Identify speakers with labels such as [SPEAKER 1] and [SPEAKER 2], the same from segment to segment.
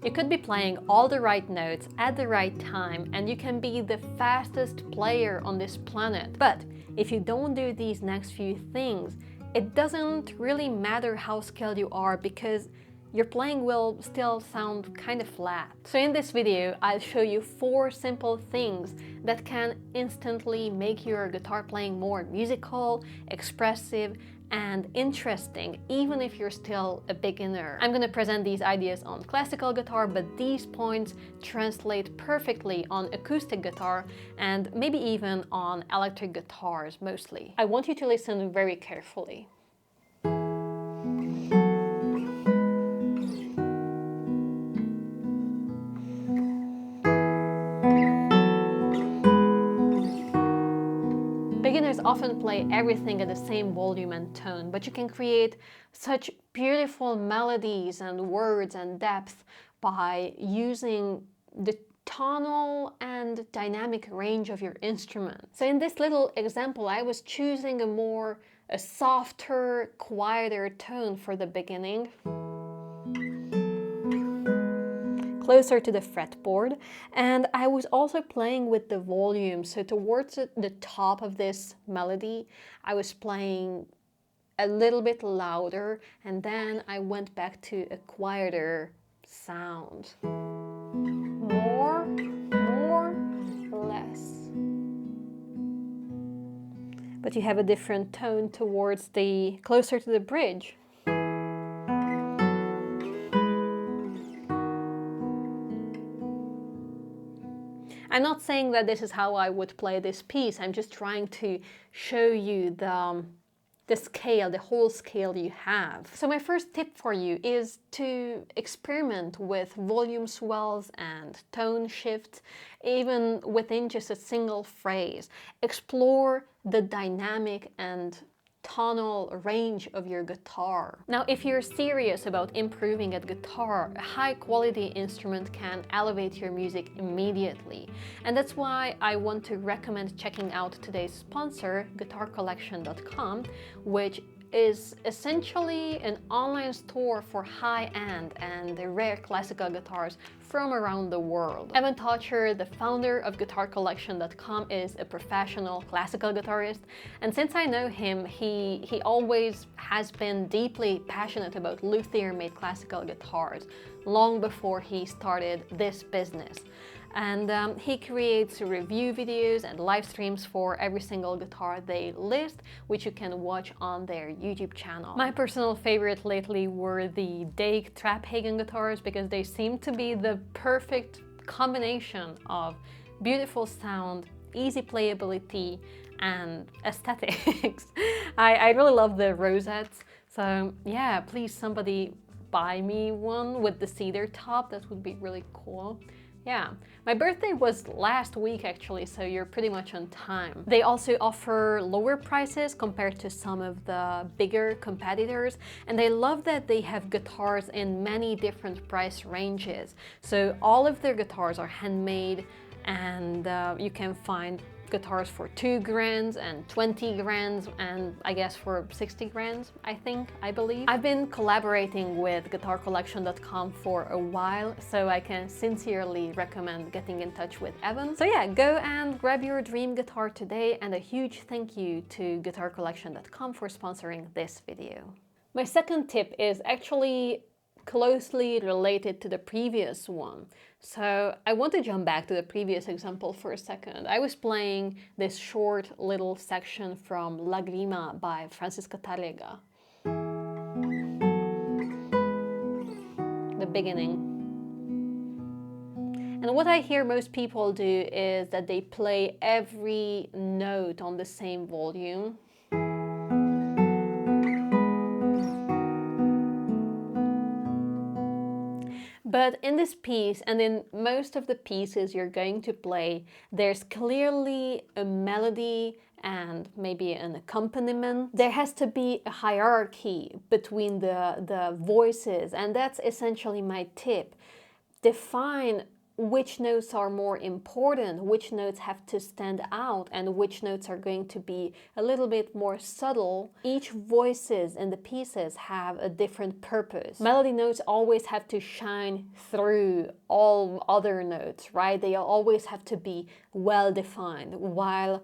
[SPEAKER 1] You could be playing all the right notes at the right time and you can be the fastest player on this planet. But if you don't do these next few things, it doesn't really matter how skilled you are because your playing will still sound kind of flat. So in this video, I'll show you 4 simple things that can instantly make your guitar playing more musical, expressive, and interesting, even if you're still a beginner. I'm gonna present these ideas on classical guitar, but these points translate perfectly on acoustic guitar and maybe even on electric guitars mostly. I want you to listen very carefully. Beginners often play everything at the same volume and tone, but you can create such beautiful melodies and words and depth by using the tonal and dynamic range of your instrument. So in this little example, I was choosing a softer, quieter tone for the beginning, closer to the fretboard, and I was also playing with the volume. So towards the top of this melody, I was playing a little bit louder, and then I went back to a quieter sound. More, less. But you have a different tone towards the closer to the bridge. I'm not saying that this is how I would play this piece. I'm just trying to show you the scale, the whole scale you have. So my first tip for you is to experiment with volume swells and tone shifts, even within just a single phrase. Explore the dynamic and tonal range of your guitar. Now, if you're serious about improving at guitar, a high-quality instrument can elevate your music immediately. And that's why I want to recommend checking out today's sponsor, guitarcollection.com, which is essentially an online store for high-end and rare classical guitars from around the world. Evan Tocher, the founder of guitarcollection.com, is a professional classical guitarist, and since I know him, he always has been deeply passionate about luthier-made classical guitars, long before he started this business. And he creates review videos and live streams for every single guitar they list, which you can watch on their YouTube channel. My personal favorite lately were the Dake Traphagen guitars because they seem to be the perfect combination of beautiful sound, easy playability, and aesthetics. I really love the rosettes, so yeah, please somebody buy me one with the cedar top. That would be really cool. Yeah, my birthday was last week actually, so you're pretty much on time. They also offer lower prices compared to some of the bigger competitors, and I love that they have guitars in many different price ranges. So all of their guitars are handmade, and you can find guitars for 2 grand and 20 grand and I guess for 60 grand, I believe. I've been collaborating with guitarcollection.com for a while, so I can sincerely recommend getting in touch with Evan. So yeah, go and grab your dream guitar today, and a huge thank you to guitarcollection.com for sponsoring this video. My second tip is actually closely related to the previous one. So I want to jump back to the previous example for a second. I was playing this short little section from Lagrima by Francisco Tárrega. The beginning. And what I hear most people do is that they play every note on the same volume. But in this piece, and in most of the pieces you're going to play, there's clearly a melody and maybe an accompaniment. There has to be a hierarchy between the voices, and that's essentially my tip. Define which notes are more important, which notes have to stand out, and which notes are going to be a little bit more subtle. Each voices in the pieces have a different purpose. Melody notes always have to shine through all other notes, right? They always have to be well defined, while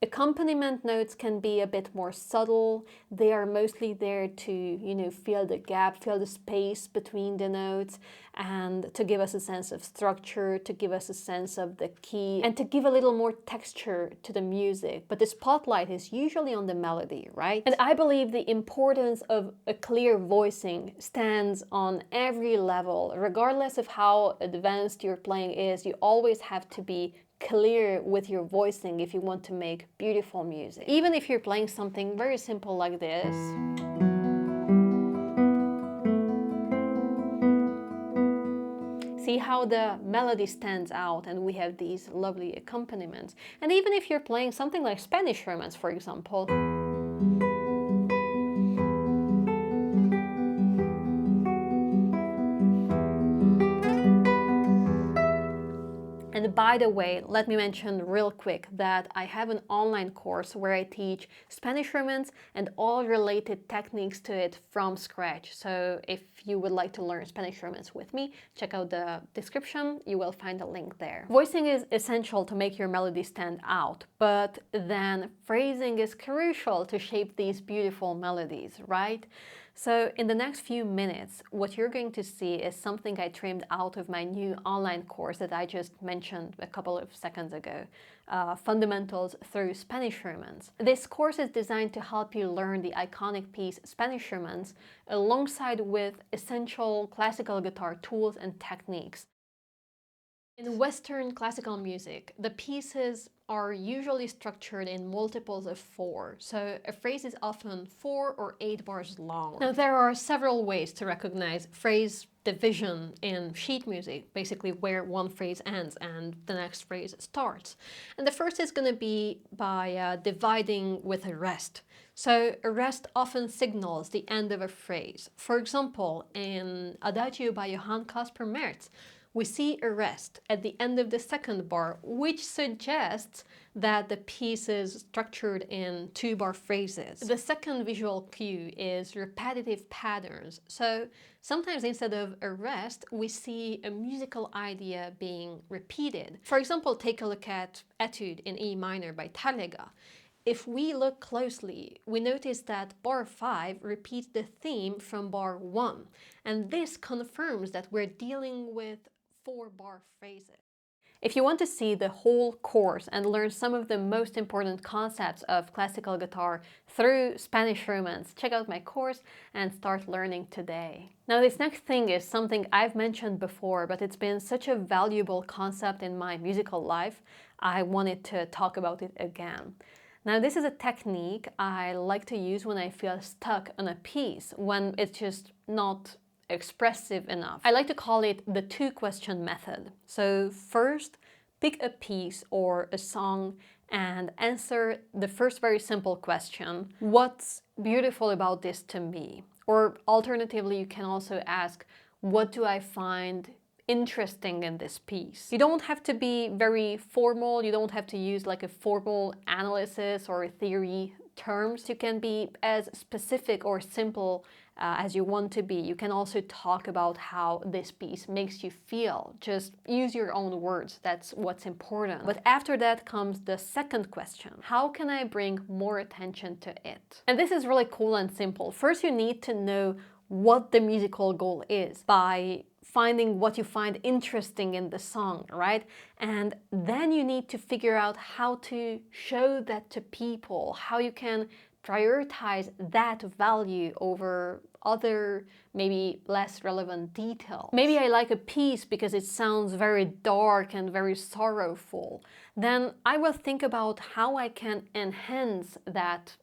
[SPEAKER 1] accompaniment notes can be a bit more subtle. They are mostly there to, fill the gap, fill the space between the notes, and to give us a sense of structure, to give us a sense of the key, and to give a little more texture to the music. But the spotlight is usually on the melody, right? And I believe the importance of a clear voicing stands on every level. Regardless of how advanced your playing is, you always have to be clear with your voicing if you want to make beautiful music. Even if you're playing something very simple like this. See how the melody stands out and we have these lovely accompaniments. And even if you're playing something like Spanish Romance, for example, and by the way, let me mention real quick that I have an online course where I teach Spanish Romance and all related techniques to it from scratch. So if you would like to learn Spanish Romance with me, check out the description, you will find a link there. Voicing is essential to make your melody stand out, but then phrasing is crucial to shape these beautiful melodies, right? So in the next few minutes, what you're going to see is something I trimmed out of my new online course that I just mentioned a couple of seconds ago, Fundamentals Through Spanish Romance. This course is designed to help you learn the iconic piece Spanish Romance alongside with essential classical guitar tools and techniques. In Western classical music, the pieces are usually structured in multiples of 4, so a phrase is often 4 or 8 bars long. Now, there are several ways to recognize phrase division in sheet music, basically where one phrase ends and the next phrase starts. And the first is going to be by dividing with a rest. So a rest often signals the end of a phrase. For example, in Adagio by Johann Caspar Merz, we see a rest at the end of the second bar, which suggests that the piece is structured in 2-bar phrases. The second visual cue is repetitive patterns. So sometimes instead of a rest, we see a musical idea being repeated. For example, take a look at Etude in E minor by Tárrega. If we look closely, we notice that bar 5 repeats the theme from bar 1, and this confirms that we're dealing with 4-bar phrases. If you want to see the whole course and learn some of the most important concepts of classical guitar through Spanish Romance, check out my course and start learning today. Now, this next thing is something I've mentioned before, but it's been such a valuable concept in my musical life, I wanted to talk about it again. Now, this is a technique I like to use when I feel stuck on a piece, when it's just not expressive enough. I like to call it the 2-question method. So first, pick a piece or a song and answer the first very simple question: what's beautiful about this to me? Or alternatively, you can also ask, what do I find interesting in this piece? You don't have to be very formal, you don't have to use like a formal analysis or theory terms. You can be as specific or simple as you want to be. You can also talk about how this piece makes you feel. Just use your own words, that's what's important. But after that comes the second question: how can I bring more attention to it? And this is really cool and simple. First, you need to know what the musical goal is by finding what you find interesting in the song, right? And then you need to figure out how to show that to people, how you can prioritize that value over other, maybe less relevant details. Maybe I like a piece because it sounds very dark and very sorrowful. Then I will think about how I can enhance that,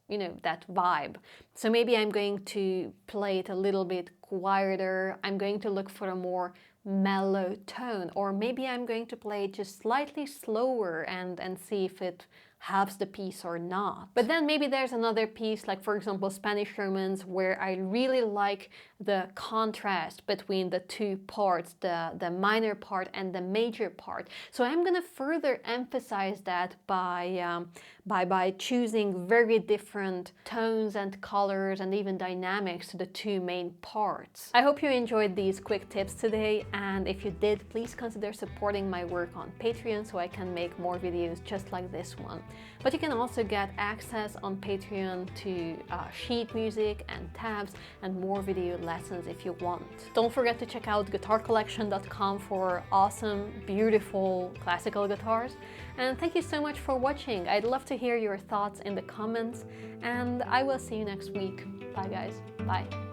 [SPEAKER 1] that vibe. So maybe I'm going to play it a little bit quieter. I'm going to look for a more mellow tone, or maybe I'm going to play it just slightly slower and see if it halves the piece or not. But then maybe there's another piece, like for example Spanish Romance, where I really like the contrast between the two parts, the minor part and the major part. So I'm gonna further emphasize that by choosing very different tones and colors and even dynamics to the two main parts. I hope you enjoyed these quick tips today, and if you did, please consider supporting my work on Patreon so I can make more videos just like this one. But you can also get access on Patreon to sheet music and tabs and more video lessons if you want. Don't forget to check out guitarcollection.com for awesome, beautiful classical guitars. And thank you so much for watching. I'd love to hear your thoughts in the comments, and I will see you next week. Bye guys. Bye.